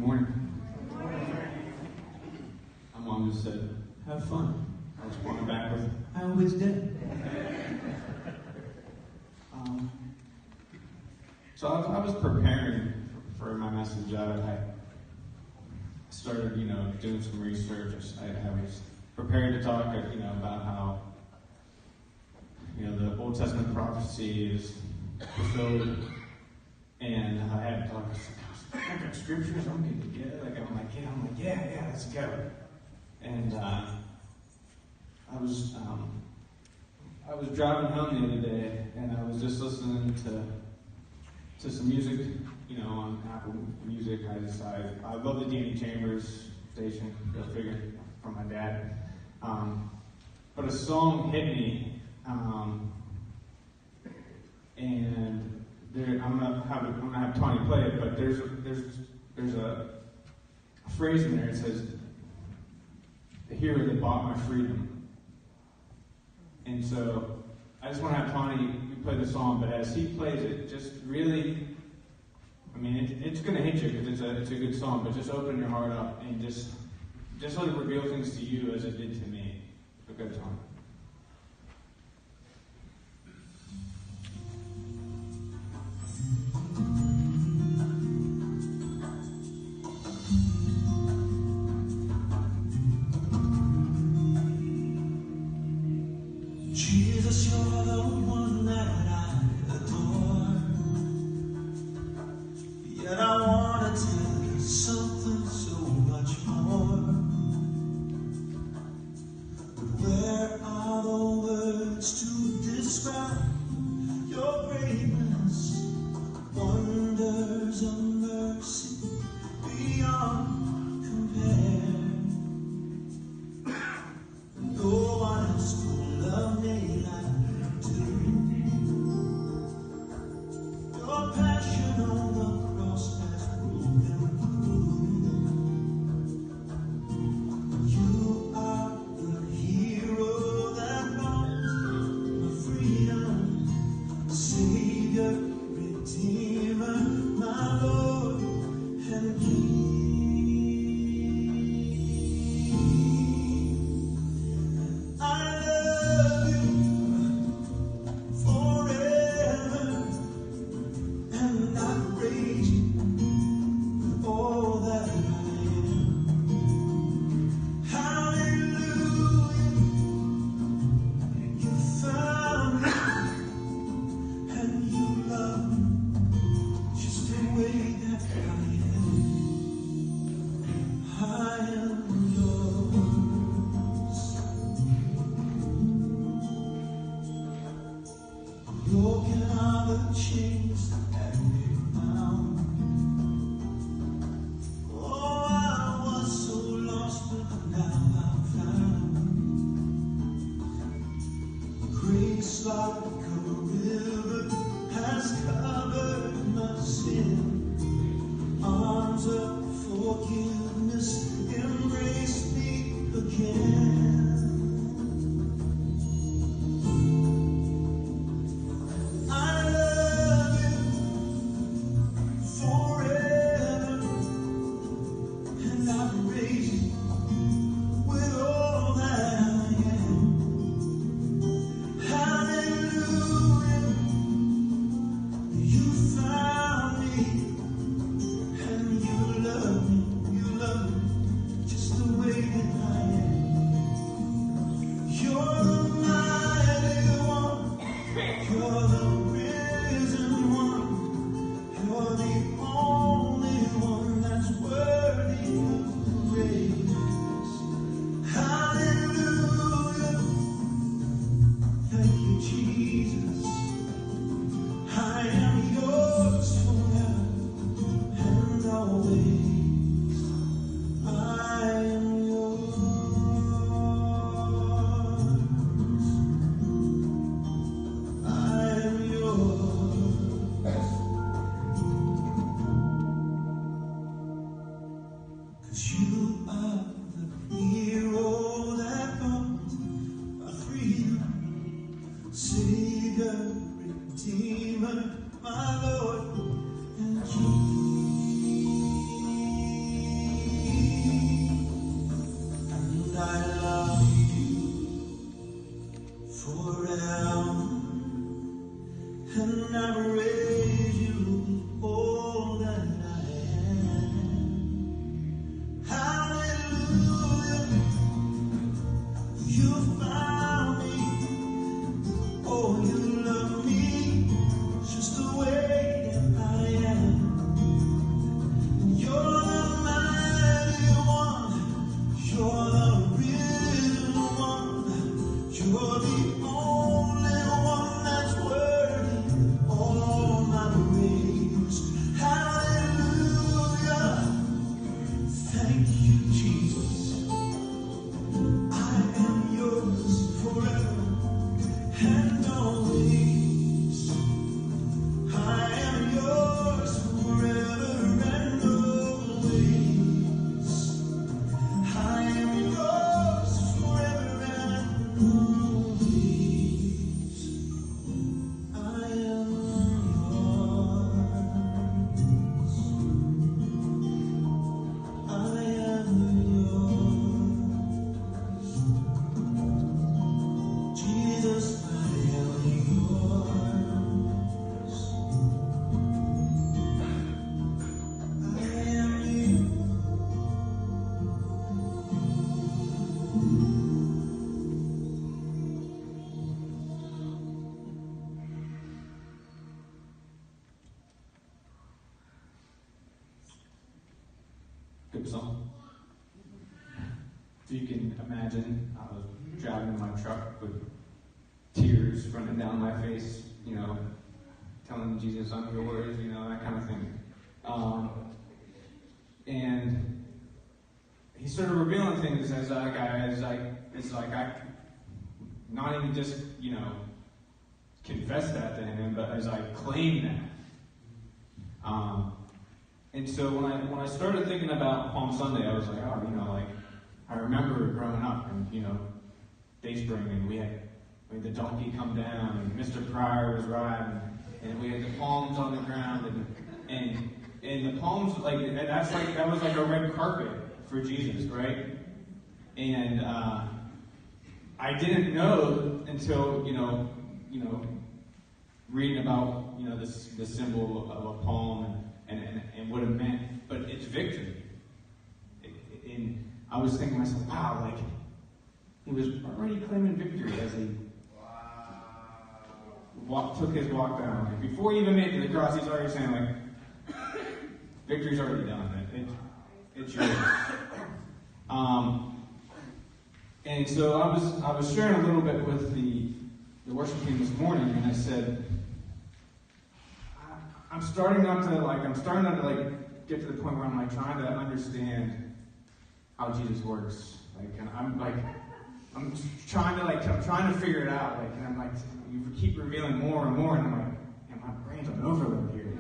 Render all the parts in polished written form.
morning. My mom just said, have fun. I was going back with, I always did. So I was preparing for my message. I started, doing some research. I was prepared to talk, about how, the Old Testament prophecy is fulfilled, and I had to talk. I got scriptures. I'm good to go. Yeah, let's go. And I was driving home the other day, and I was just listening to some music, on Apple Music. I love the Danny Chambers station. Go figure, from my dad. But a song hit me, and I'm gonna have Tawny play it. But there's a phrase in there. It says, "The hero that bought my freedom." And so I just want to have Tawny play the song, but as he plays it, just really, it's going to hit you because it's a good song, but just open your heart up and just let it reveal things to you as it did to me. So go, Tawny. Jesus, you're the one that I adore. Yet I want to tell you something so much more. But where are the words to describe your greatness, wonders of mercy beyond compare? No one else could love me like you do. Your passion on the cross has broken through. You are the hero that brought my freedom, Savior, Redeemer, my Lord and King. Broken are the chains that we bound. Oh, I was so lost, but now I'm found. Grace like a river has covered my sin. Arms of forgiveness embrace me again. Just the way that I am. praise you with all that I am. Hallelujah, you found me. Oh, you love me just the way that I am. You're the mighty one, you're the real one, you're the only one that's worthy all my praise. Hallelujah, thank you, Jesus. I am yours forever and always. I am yours forever and always. I am yours forever and always. I am yours. I am yours. Jesus, I am yours. I am yours. Good song. If you can imagine, I was driving in my truck with tears running down my face, telling Jesus I'm yours, that kind of thing. And he started revealing things as I not even just, confess that to him, but as I claim that. And so when I started thinking about Palm Sunday, I was like, I remember growing up and, Dayspring, and we had the donkey come down, and Mr. Pryor was riding, and we had the palms on the ground, and the palms, that was like a red carpet for Jesus, right? And I didn't know until, reading about, the symbol of a palm and what it meant, but it's victory. And I was thinking to myself, wow, he was already claiming victory as he took his walk down. Before he even made it to the cross, he's already saying, victory's already done. It's yours. And so I was sharing a little bit with the worship team this morning, and I said, I'm starting not to get to the point where I'm trying to understand how Jesus works. And I'm trying to figure it out. And I'm you keep revealing more and more, and I'm and my brain's on overload here.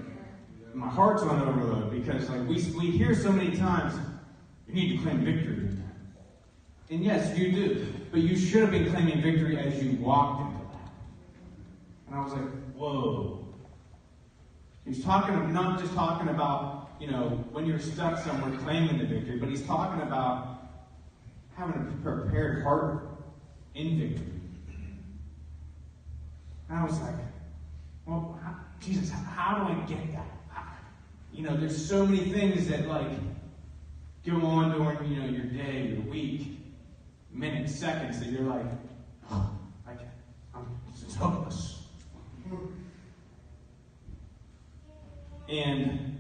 My heart's on overload because we hear so many times, you need to claim victory. And yes, you do. But you should have been claiming victory as you walked into that. And I was like, whoa. He's not just talking about, when you're stuck somewhere claiming the victory, but he's talking about having a prepared heart in victory. And I was like, well, Jesus, how do I get that? There's so many things that go on during, your day, your week, minutes, seconds that you're it's hopeless. And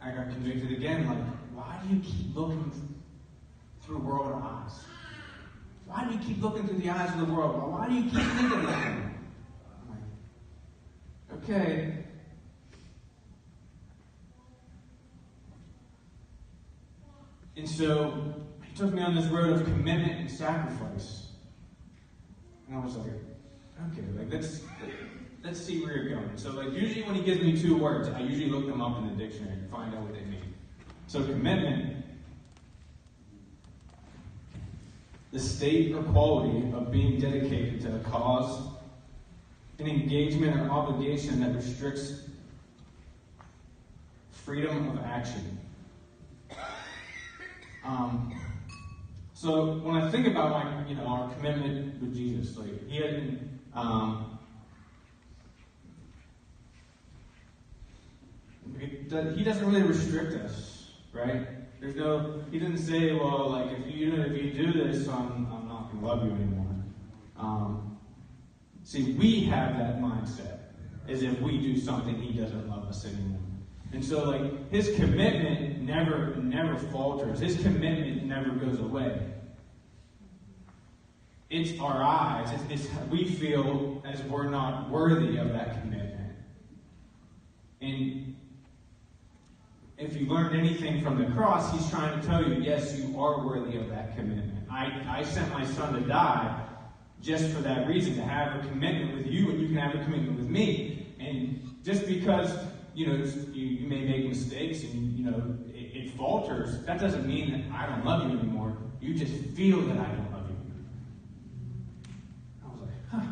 I got convicted again, why do you keep looking through world eyes? Why do you keep looking through the eyes of the world? Why do you keep thinking that? I'm okay. And so he took me on this road of commitment and sacrifice. And I was like, okay, let's see where you're going. So usually when he gives me two words, I usually look them up in the dictionary and find out what they mean. So commitment, the state or quality of being dedicated to a cause, an engagement or obligation that restricts freedom of action. So when I think about our commitment with Jesus, he hadn't He doesn't really restrict us, right? He didn't say, well, like, if you do this, I'm not going to love you anymore. See, we have that mindset, as if we do something, he doesn't love us anymore. And so, like, his commitment never falters. His commitment never goes away. It's our eyes. We feel as we're not worthy of that commitment. And if you learned anything from the cross, he's trying to tell you, yes, you are worthy of that commitment. I sent my son to die just for that reason, to have a commitment with you, and you can have a commitment with me. And just because, you may make mistakes and, it falters, that doesn't mean that I don't love you anymore. You just feel that I don't love you. I was like, huh.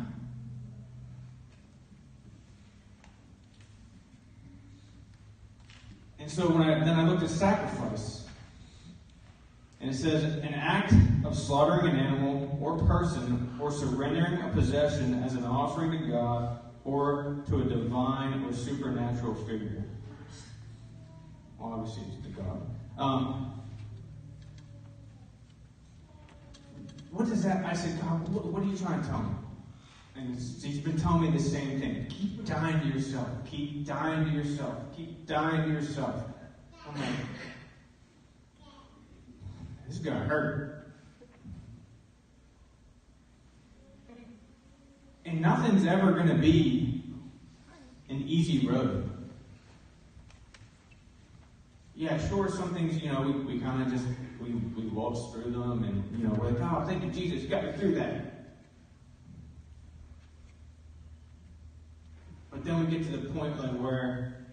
And so then I looked at sacrifice. And it says, an act of slaughtering an animal or person or surrendering a possession as an offering to God or to a divine or supernatural figure. Well, obviously it's to God. What does that? I said, God, what are you trying to tell me? And he's been telling me the same thing. Keep dying to yourself. Keep dying to yourself. Keep dying to yourself. I'm like, this is going to hurt. And nothing's ever going to be an easy road. Yeah, sure, some things, we kind of just, we waltz through them and, we're like, oh, thank you, Jesus, you got me through that. But then we get to the point like where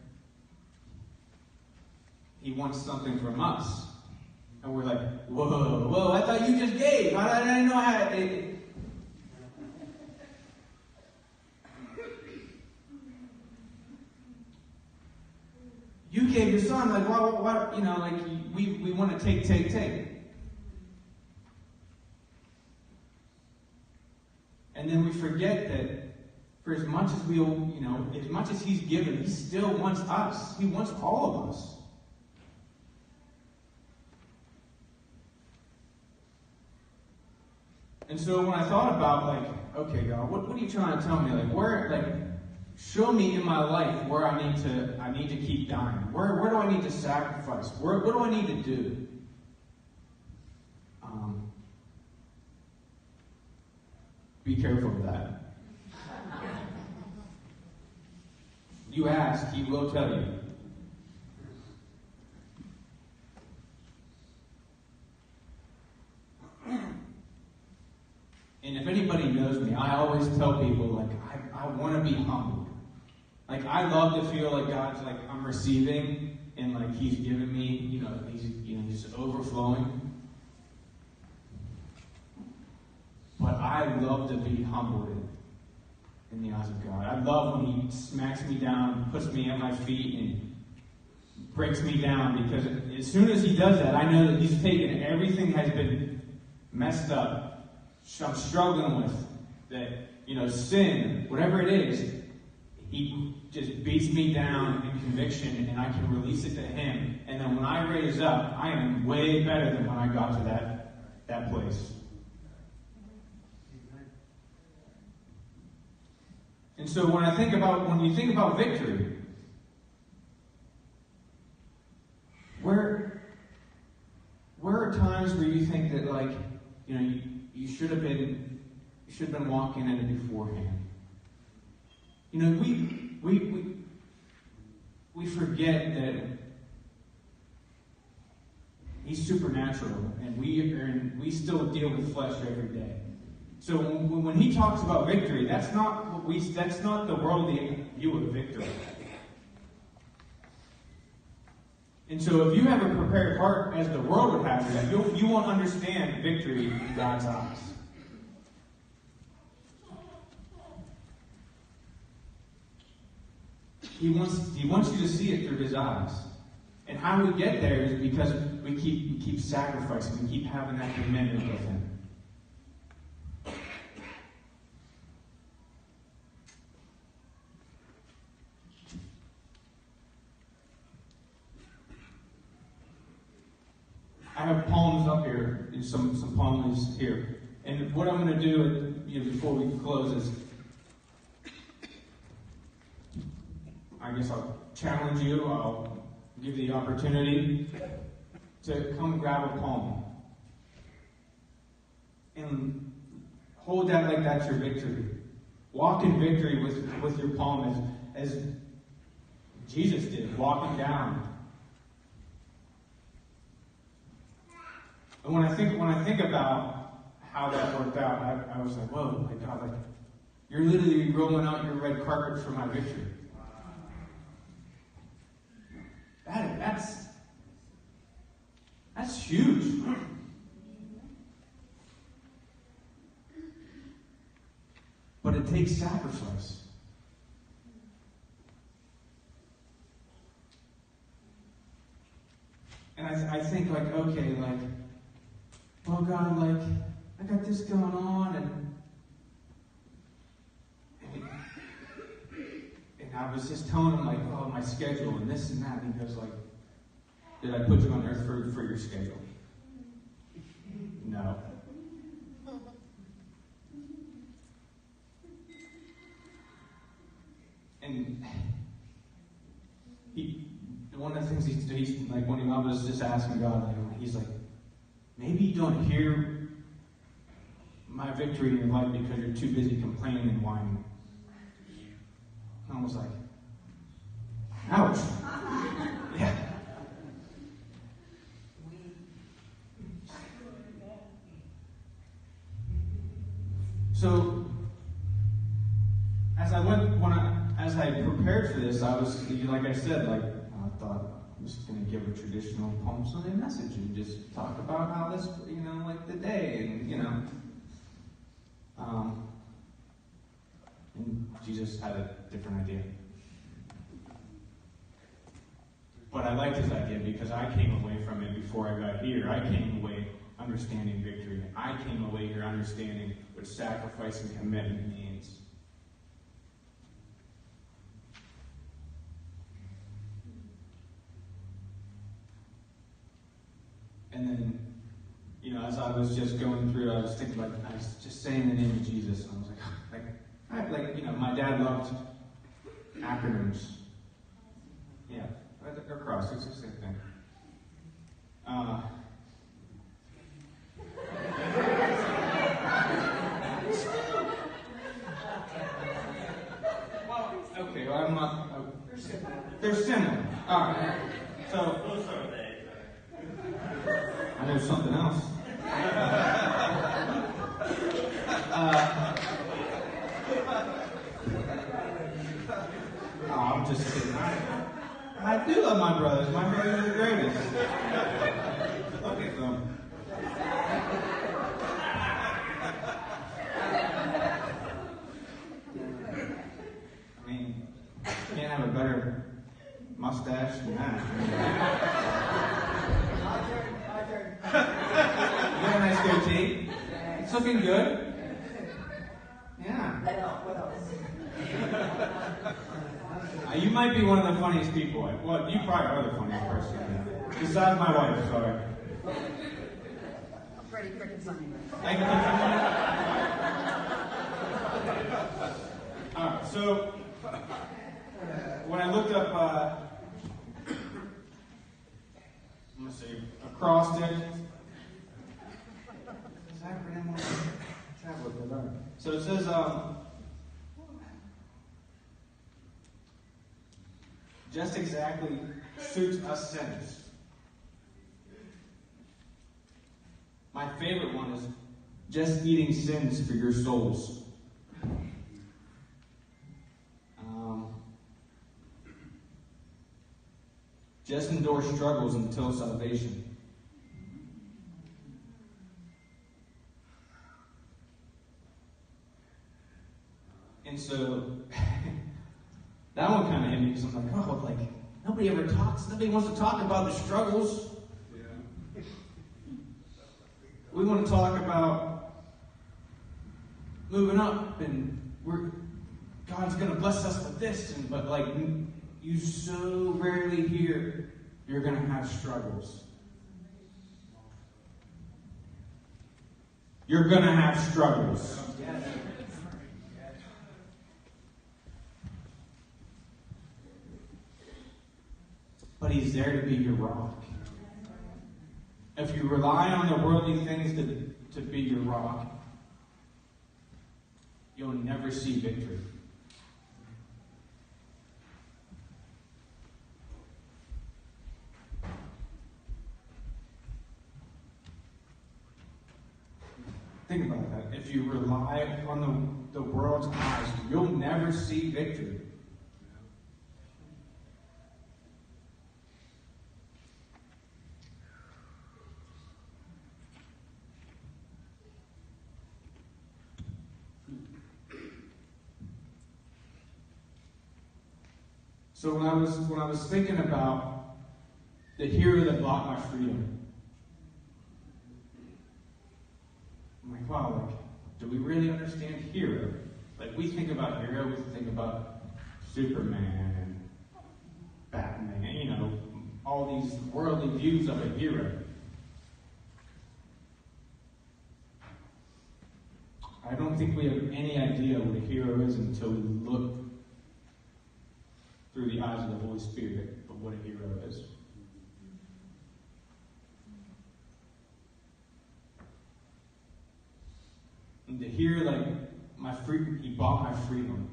he wants something from us. And we're like, whoa, I thought you just gave. I didn't know how it. You gave your son, like, what, we want to take. And then we forget that for as much as as much as he's given, he still wants us. He wants all of us. And so when I thought about, like, okay, God, what are you trying to tell me? Show me in my life where I need to keep dying. Where do I need to sacrifice? What do I need to do? Be careful of that. You ask, he will tell you. And if anybody knows me, I always tell people, like, I want to be humbled. Like, I love to feel like God's, like, I'm receiving, and, like, he's giving me, he's overflowing. But I love to be humbled in the eyes of God. I love when he smacks me down, puts me at my feet, and breaks me down, because as soon as he does that, I know that he's taken everything that has been messed up, I'm struggling with, that, sin, whatever it is, he just beats me down in conviction, and I can release it to him. And then when I raise up, I am way better than when I got to that place. And so when you think about victory, where are times where you think that, like, you should have been walking in it beforehand? We forget that he's supernatural, and we still deal with flesh every day. So when he talks about victory, that's not the worldly view of victory. And so if you have a prepared heart as the world would have it, you won't understand victory in God's eyes. He wants you to see it through his eyes. And how we get there is because we keep sacrificing, we keep having that commitment with him. I have palms up here, some palm leaves here. And what I'm going to do before we close is, I guess I'll challenge you, I'll give you the opportunity to come grab a palm. And hold that like that's your victory. Walk in victory with your palm as Jesus did, walking down. And when I think about how that worked out, I was like, whoa, my God, like, you're literally rolling out your red carpet for my victory. That's huge. But it takes sacrifice. And I think like, okay, like, well, God, like, I got this going on, and I was just telling him, like, oh, my schedule, and this and that, and he goes, like, did I put you on earth for your schedule? No. And one of the things he's like, when I was just asking God, like, he's like, maybe you don't hear my victory in your life because you're too busy complaining and whining. And I was like, ouch. Yeah. So, as I prepared for this, I was, like I said, like, I thought I'm just going to give a traditional Palm Sunday message and just talk about how this, like the day, and, and Jesus had a different idea. But I liked his idea because I came away from it before I got here. I came away understanding victory. I came away here understanding what sacrifice and commitment means. And then, as I was just going through, I was thinking, I was just saying the name of Jesus. And I was like, my dad loved acronyms. Yeah, or cross, it's the same thing. Okay, well, I'm not. They're similar. All right. So, I know something else. I'm just kidding. I do love my brothers. My brothers are the greatest. Look at them. I mean, you can't have a better mustache than that. You got a nice goatee. It's looking good. Yeah. What else? You might be one of the funniest people. Well, you probably are the funniest person. Besides my wife, sorry. Pretty freaking funny. Thank you. All right, so when I looked up, let's see, acrostic. Is that acronym? So it says, just exactly suits us sinners. My favorite one is just eating sins for your souls. Just endure struggles until salvation. And so that one kind of hit me because I'm like, oh, like, nobody wants to talk about the struggles. Yeah. We want to talk about moving up and God's going to bless us with this, but like, you so rarely hear you're going to have struggles. You're going to have struggles. But he's there to be your rock. If you rely on the worldly things to be your rock, you'll never see victory. Think about that. If you rely on the world's eyes, you'll never see victory. So when I was thinking about the hero that bought my freedom, I'm like, wow, like, do we really understand hero? Like, we think about hero, we think about Superman and Batman, you know, all these worldly views of a hero. I don't think we have any idea what a hero is until we look through the eyes of the Holy Spirit of what a hero is. And to hear, like, he bought my freedom.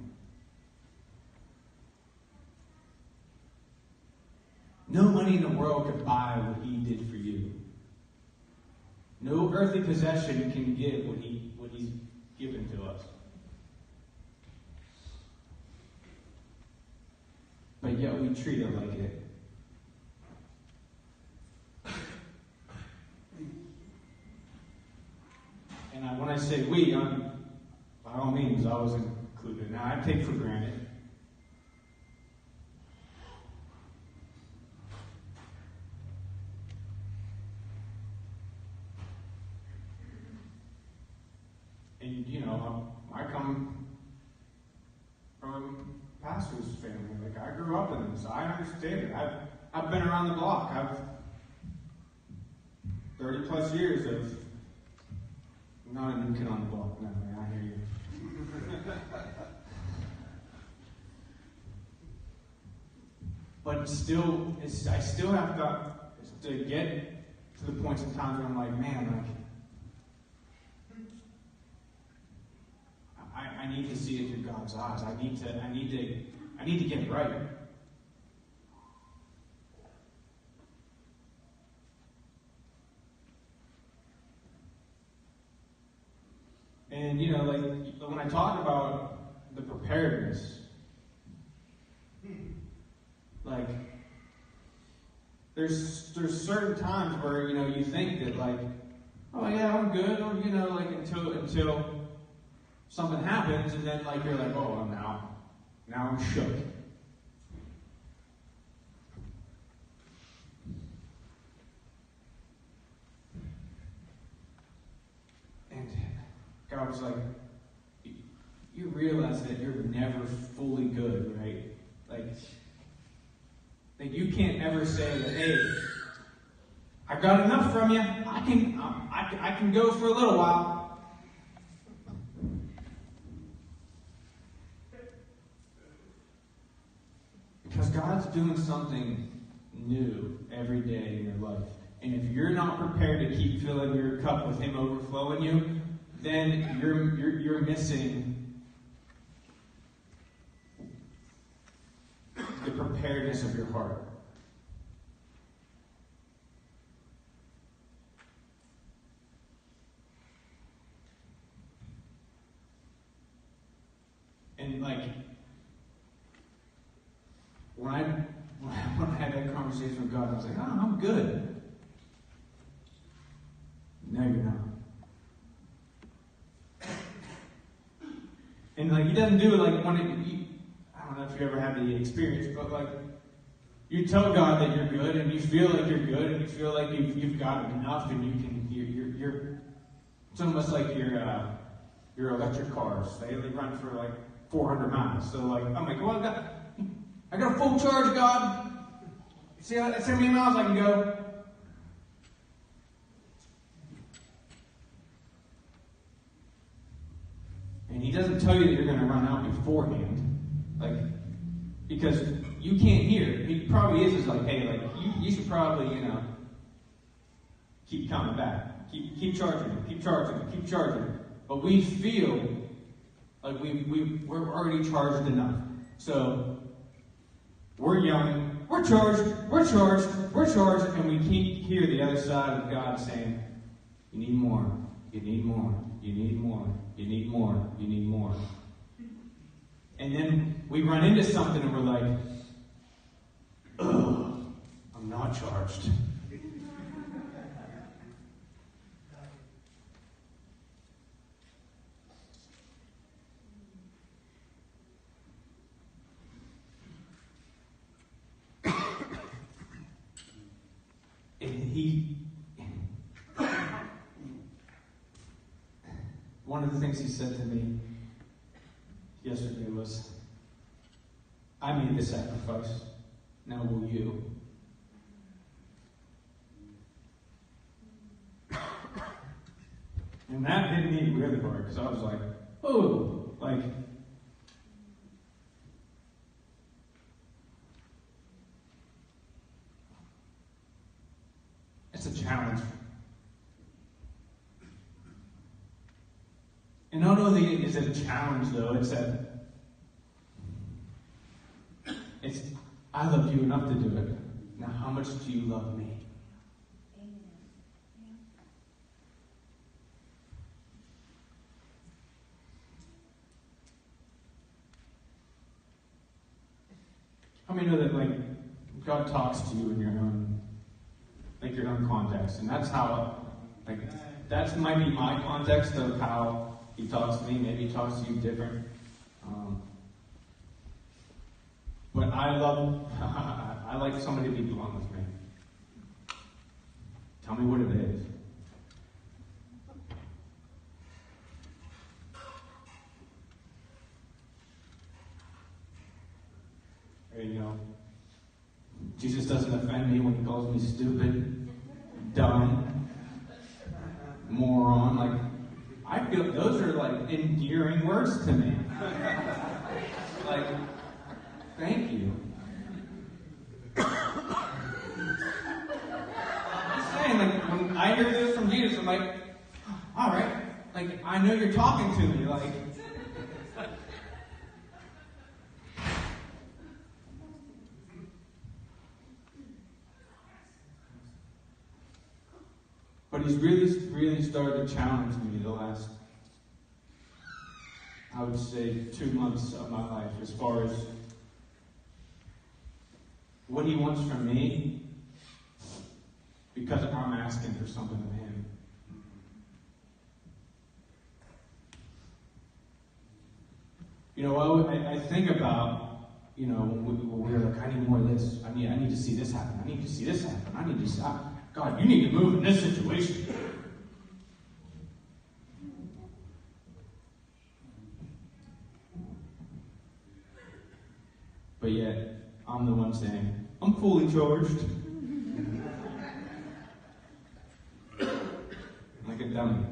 No money in the world could buy what he did for you. No earthly possession can give what he's given to us. But yet we treat it like it. And when I say we, by all means, I was included. Now, I take for granted. And, you know, I come from a pastor's family. Like, I grew up in this. I understand it. I've been around the block. I've 30 plus years of not a new kid on the block. No, man, I hear you. But still, I still have to get to the points in times where I'm like, man, I need to see it through God's eyes. I need to get it right. And, you know, like, when I talk about the preparedness, like, there's certain times where, you know, you think that, like, oh yeah, I'm good, or, you know, like, until something happens, and then, like, you're like, oh, now I'm shook. And God was like, you realize that you're never fully good, right? Like you can't ever say that, hey, I got enough from you. I can go for a little while. Because God's doing something new every day in your life. And if you're not prepared to keep filling your cup with Him overflowing you, then you're missing the preparedness of your heart. And like, when I had that conversation with God, I was like, oh, I'm good. No, you're not. And like, He doesn't do it like when I don't know if you ever had the experience, but like, you tell God that you're good, and you feel like you're good, and you feel like you've got enough, and you're it's almost like your electric cars. They run for like 400 miles. So like, I'm like, well, I got a full charge, God. See that's how many miles I can go. And he doesn't tell you that you're going to run out beforehand. Like, because you can't hear. He probably is like, hey, like, you should probably, keep coming back. Keep charging him. Keep charging him. Keep charging him. But we feel like we're already charged enough. So we're yelling, we're charged, we're charged, we're charged, and we can't hear the other side of God saying, you need more, you need more, you need more, you need more, you need more. And then we run into something and we're like, ugh, I'm not charged. One of the things he said to me yesterday was, I made the sacrifice, now will you? And that hit me really hard, because I was like, oh, like, it's a challenge. And not only is it a challenge, though, it's I love you enough to do it. Now, how much do you love me? How many know that, like, God talks to you in your own, like, your own context? And that's how, like, that might be my context of how he talks to me. Maybe he talks to you different. But I like somebody to be blunt with me. Tell me what it is. Or, Jesus doesn't offend me when he calls me stupid, dumb, moron. Like, I feel those are like endearing words to me. Like, thank you. I'm just saying, like, when I hear this from Jesus, I'm like, all right, like, I know you're talking to me, like. But he's really started to challenge me the last, I would say, 2 months of my life, as far as what he wants from me, because I'm asking for something of him. I think about, when we're like, I need more of this. I need to see this happen. I need to see this happen. I need to see, God, you need to move in this situation. But yet, I'm the one saying, I'm fully charged. Like a dummy.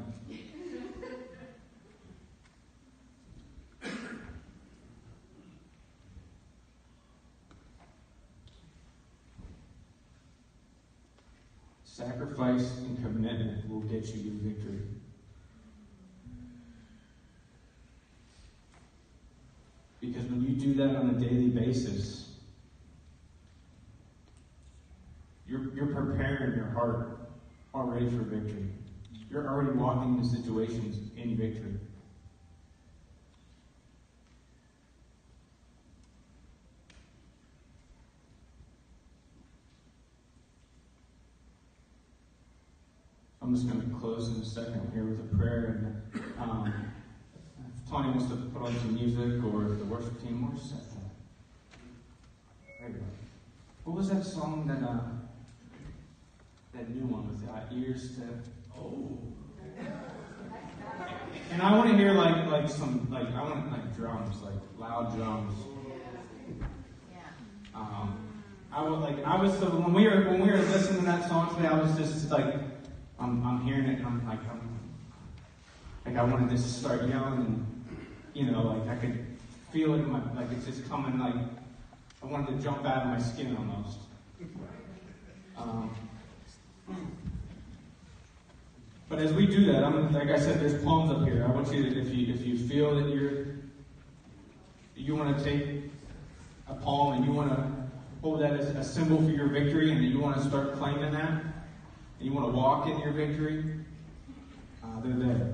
Sacrifice and commitment will get you your victory. Because when you do that on a daily basis, you're preparing your heart already for victory. You're already walking into situations in victory. I'm just going to close in a second here with a prayer. And if Tony wants to put on some music, or if the worship team wants to. There you go. What was that song that new one with ears to? Oh. And I want to hear like some I want drums, like loud drums. When we were listening to that song today, I was just like. I'm hearing it, and I wanted to start yelling, like I could feel it in my, like it's just coming, like I wanted to jump out of my skin almost. But as we do that, like I said, there's palms up here. I want you to, if you feel that you want to take a palm and you want to hold that as a symbol for your victory, and you want to start claiming that, and you want to walk in your victory, they're there.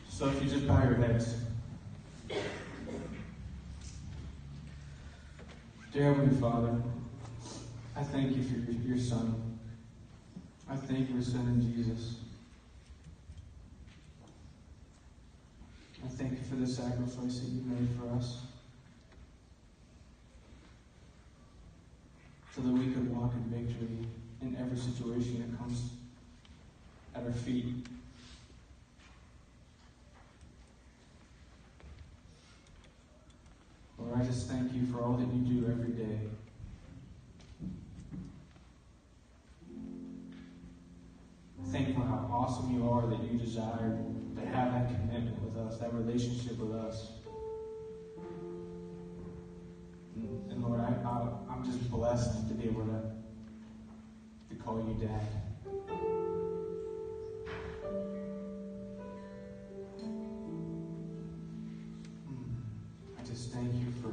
So if you just bow your heads. Dear Heavenly Father, I thank you for your Son. I thank you for sending Jesus. I thank you for the sacrifice that you made for us, so that we could walk in victory in every situation that comes at our feet. Lord, I just thank you for all that you do every day. Thankful how awesome you are that you desire to have that commitment with us, that relationship with us. And Lord, I'm just blessed to be able to call you Dad. I just thank you for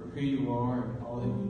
who you are and all that you